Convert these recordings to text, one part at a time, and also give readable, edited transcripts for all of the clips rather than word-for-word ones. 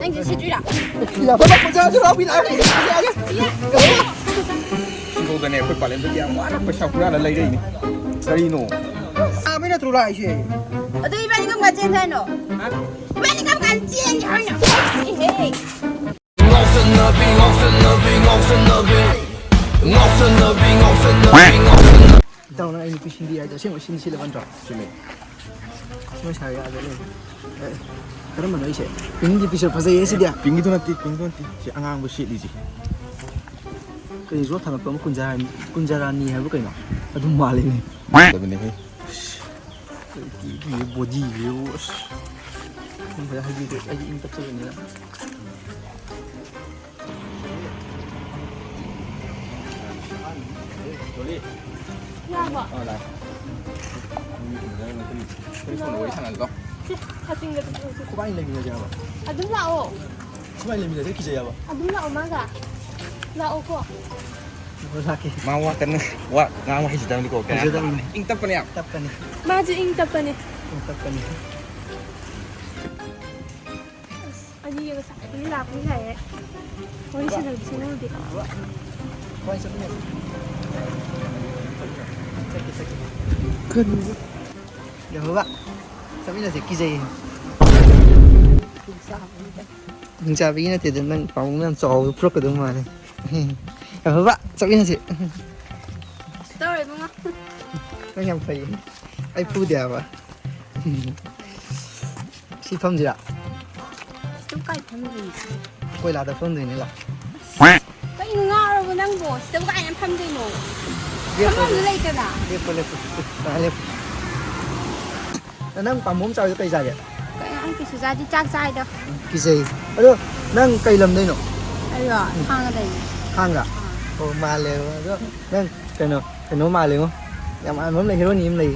anh chị xịt ra. Dạ, bắt con ra cho nó bị lại. Cô cái này phải quản lên bây giờ quá phải sao ra là lấy đây này. Đây nổ. À, mấy nó trụ lại chứ. Ở đây bạn không cần trên thế nọ. Bạn không cần trên thôi nọ. Tao nói anh cứ xin đi, giờ xem mà xin là quan trọng. Xin mày. Nó xài ra đấy. Cái đó mà nói sẽ. Ping di pisau pasal ya sih dia. Ping itu nanti. Si angang bersih di sini. Cái rốt thằng nó kunjarani hay cái nào. Aduh maling ni. Tapi ni. Ini body view. Không phải hay gì được, ai in tập sự này. 야봐. 나. 그래서 우리 상한 거. 사진 같은 거. Cô anh lên mình giờ bà. 아 눌러오. Cô anh lên mình giờ cái gì vậy bà? 아 눌러오 마가. 나오고. Laki. Mau kan wa ngawa hiji dalam ko kan. Hiji dalam. Ing tap ni. Tapkan ni. 마주 잉답하네. Tapkan ni. 아니 이거 사진 나쁘게 해. 오리지널 지노디. Cô anh sắp nhận. Cân. Được không bạn? Sao biết là cái gì? Mình chả biết là thì đang phóng đang trò pro cái đúng mà này. Được không bạn? Sao biết là gì? 스토리 뭔가. Các em phải ai phu đẹp à? Chị Phong gì ạ? 스토까지 탐지. Quay lại tập Phong gì nữa là? 그 인가로 그냥 뭐 스토까지 탐지 노. 한번 놀래잖아. Liệp. Nang pamom sao cây dài vậy? cái ăn cái sữa đi chắc sai đâu. Cái gì? Alo, nang cây lầm đây nọ. 아이고 하나 돼. Hang à? Ồ mà lều đó. Nang cái nó mà lều không? Em ăn mắm này hero ni em này.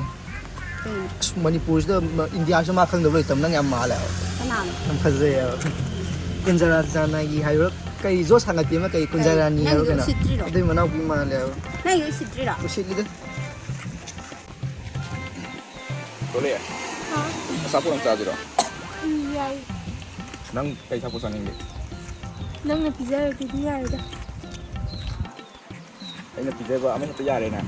Manipur đó India sao mà không được rồi tầm nang em mà lều. cái nào Em phải gì? Kunjara này hay rồi. Cây rốt hàng ngày tiếng mà cây kunjara ni hay rồi cái nào? Đây mà nào cũng mà lều. 나 이거 싫더라. Có shit đi đấy. Boleh. Sapu nang saja dah. iya. Nang kai sapu sana ni. 너는 비자를 드려야 돼. Ai nak pijai ba amin tu ya rena.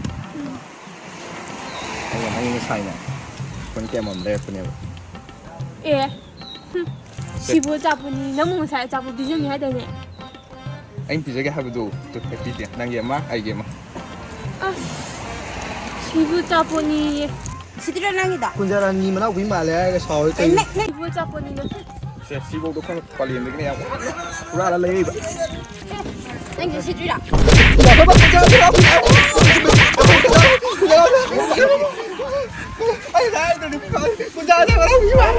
Ai nang ini sai na. Kon ke mom le punya. 예. 15자분이 너무 잘 잡고 비중이 해야 되네. Anh pijai ke habu tu kai pijai. Nang ye ma ai ge ma. 아. 15자분이 시드라랑이다. Kunjara ni mà nào cũng mà lều cái sỏi cây. 15자분이는 Si sibuk tu kan paling ni ni apa. Pura la lei ba. 땡기 시드라. Dạ các bạn kunjara cho nó bị lại. Ai ra tôi đừng coi. Kunjara cho nó bị lại.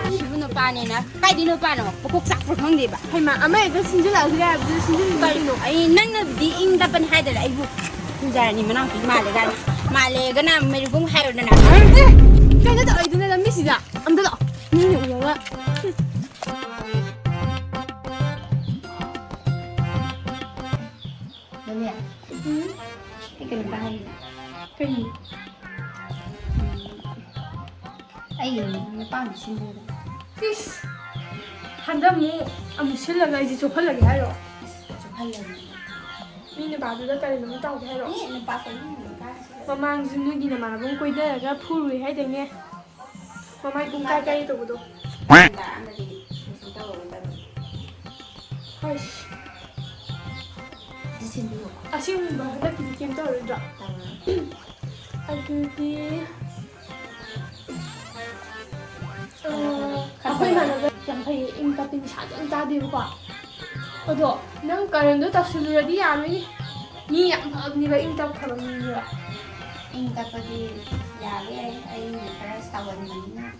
기분 오빠네나 빨리 오빠는 꼭 싹불 형님 봐. 하이마 아마 이거 신주라 그래 무슨 신주 빨리 노. 아니 나는 네 인답은 하더라. 아이고 군자라님은 안 말래가 말래가 나 메리공 하요나. 그냥 저 아이들 나 미시다 안 들어 니는 우영아 너네. 이게 뭐야? 그니 아이 빵 신주. 이씨 한다무 아무 실라가 이제 좁할라게 하여 좀 하려고. 니네 바두다 까리 너무 따오게 하여 네, 빠서 마망 준누기나 마봉 꼬이다가 푸르이 하이되네 마마이 공까까이 도구도 아이씨 아쉬운 거 하나 기김 떠오르죠 아그기 아빠이 하나가 양파이 임까빈 샤장 짜디우가 어도 난 가는데 다 술러디 야르니 니 양파니가 임까 파는니라 인답하기 야게 아이 그래 사원이나.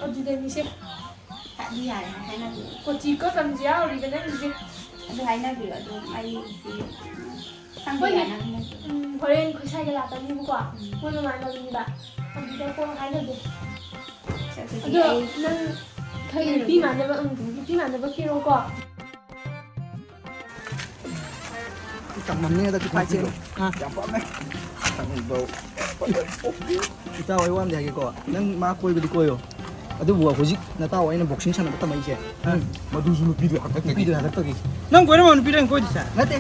어디다 미세 Tại vì hay là có chỉ có tầm giáo thì cái này gì tôi hay là việc tôi hay gì tăng Với việc gì? là hồi lên có sai cái là tầm như quả quân mà là gì bạn tầm đi đâu cô hay là gì được nên thấy bị mà nó vẫn bị mà nó vẫn kia đâu quả ꯆꯝꯃꯝꯅꯤꯗ ꯄꯥꯏꯆꯦ ꯌꯥꯝ ꯄꯥꯝꯃꯦ ꯈꯪꯕꯧ ꯏꯇꯥꯎ ꯑꯩ ꯋꯥ ꯑꯃꯗꯤ ꯍꯥꯏꯒꯦꯀꯣ ꯅꯪ ꯃꯥ ꯀꯣꯏꯕꯗꯤ ꯀꯣꯏꯌꯣ ꯑꯗꯨꯕꯨ ꯍꯧꯖꯤꯛ ꯅꯇꯥꯎ ꯑꯩꯅ ꯕꯣꯛꯁꯤꯡ ꯁꯥꯟꯅꯕ ꯇꯝꯃꯛꯏꯁꯦ ꯃꯗꯨꯁꯨ ꯅꯨꯄꯤꯗꯨ ꯍꯟꯗꯛꯇꯒꯤ ꯅꯨꯄꯤꯗꯨ ꯍꯟꯗꯛꯇꯒꯤ ꯅꯪ ꯀꯣꯏꯔꯝꯕ ꯅꯨꯄꯤꯗ ꯀꯣꯏꯗꯣꯏꯁꯦ ꯅꯠꯇꯦ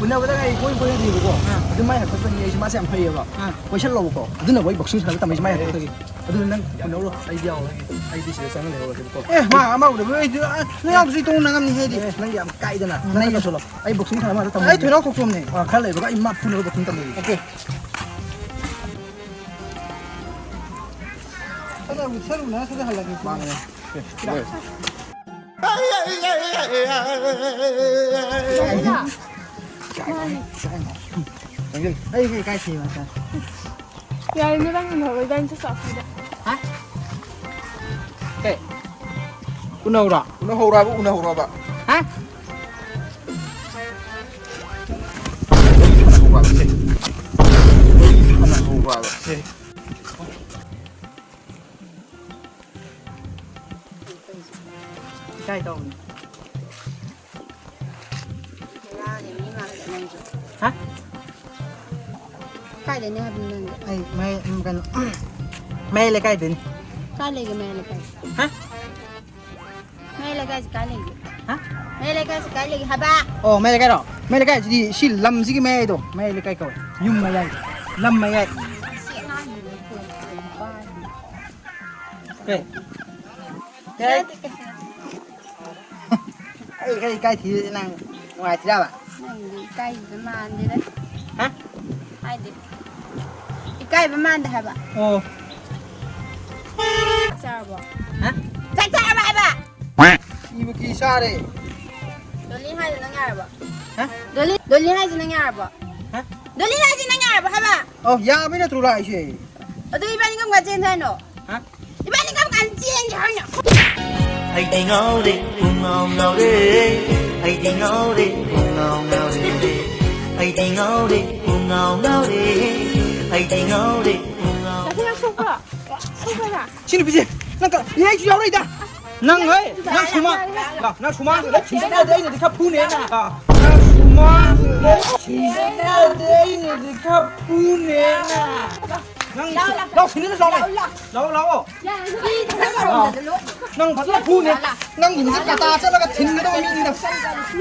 ꯎꯅꯕꯗ ꯑꯩ ꯀꯣꯏꯅꯗꯦꯕꯀꯣ ꯑꯗꯨ ꯃꯥꯏ ꯍꯟꯗꯛꯇꯒꯤ ꯑꯩꯁꯦ ꯃꯥꯁꯦ ꯌꯥꯝ ꯐꯩꯌꯦꯕ ꯀꯣꯏꯁꯜꯂꯣꯕꯀꯣ ꯑꯗꯨꯅ ꯑꯩ ꯕꯣꯛꯁꯤꯡ ꯁꯥꯟꯅꯕ ꯇꯝꯃꯛꯏꯁꯦ ꯃꯥꯏ ꯍꯟꯗꯛꯇꯒꯤ ꯑꯗꯨꯅ ꯅꯪ ꯎꯅꯧꯔꯣ ꯑꯩꯗꯤ ꯌꯥꯎꯔꯒꯦ ꯑꯩꯗꯤ ꯁꯤꯗ ꯆꯪꯉ ꯂꯩꯍꯧꯔꯒꯦꯕꯀꯣ ꯑꯦ ꯃꯥ ꯑꯃ ꯎꯗꯕ ꯑꯩꯗꯤ ꯅꯪ ꯌꯥꯎꯗ꯭ꯔꯁꯨ ꯇꯣꯡ ꯅꯪꯉꯝꯅꯤ ꯍꯦꯗꯤ ꯅꯪ ꯌꯥꯝ ꯀꯥꯏꯗꯅ ꯅꯪ ꯆꯠꯂꯣ ꯑꯩ ꯕꯣꯛꯁꯤꯡ ꯁꯥꯟꯅꯕ ꯑꯩ ꯇꯝꯃꯛꯏꯁꯦ ꯊꯣꯏꯅꯥꯎ ꯊꯣꯛꯆꯣꯝꯅꯦ ꯈꯔ ꯂꯩꯕꯒ ꯑꯩ ꯃꯥ ꯐꯨꯅꯕ boxing ꯇꯝꯃꯛꯏꯁꯦ 오케이. 새로 나 소개 하려고 망해 네. 당신 에이 까이지 맞다 야, 이거랑 너 벤치 서프다. 우나우라. 운ahura봐 하? 운ahura봐 까이 다운. 하? Cái đấy nữa mình 아이 마이 간 마일에 까이 된. cái này cái mẹ là cái 하? mẹ là cái này 하? mẹ là cái này hả ba 어 마일에 까이로. 마일에 까이 지 실람 지기 마이도 마일에 까이 거. 윰 마이. 람 마이. 그래. cái cái thì năng ngoài thì ra bạn. cái gì mà ăn đi đấy hả hai đi cái mà ăn hả ba 어 sao ba hả chắc sao ba ba 이거 기사래 돌리 hai đứa nó nghe ba hả 돌리 hai đứa nó nghe ba hả 돌리 hai đứa nó nghe ba hả ba 야 맨날 들어라 이제 ở đây bạn không có trên thế nào hả bạn không có trên thế nào hay đi ngáo đi ngáo đi hay đi ngáo đi ngáo đi hay đi ngáo đi ngáo đi hay đi ngáo đi 야, 그냥 속아. 속아라. 신우 비지 난가 얘 주야로 이다 난왜 난 수만 나 수만 나 진짜 내 있는 데 카푸네 나 수만 내 진짜 내 있는 데 카푸네 나 신는 사람 나오 đi thằng nó rồi luôn 난 받아 푸네 난 인생 갖다 잘라가 듣는 거 믿는다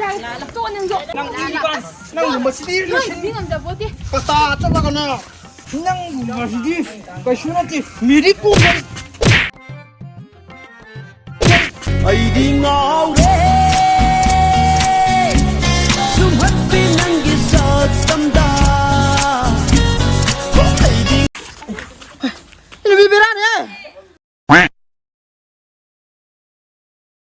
야, 쪼는 거. 난 이반 난 멋지디 너 이 남자 뭐지? 갖다 잘라가나 그냥 멋지디 그 신한테 미리 꾸면 hay đi ngáo đi zoom hết pin anh kia sợ tâm ta hay đi 이거 비비라네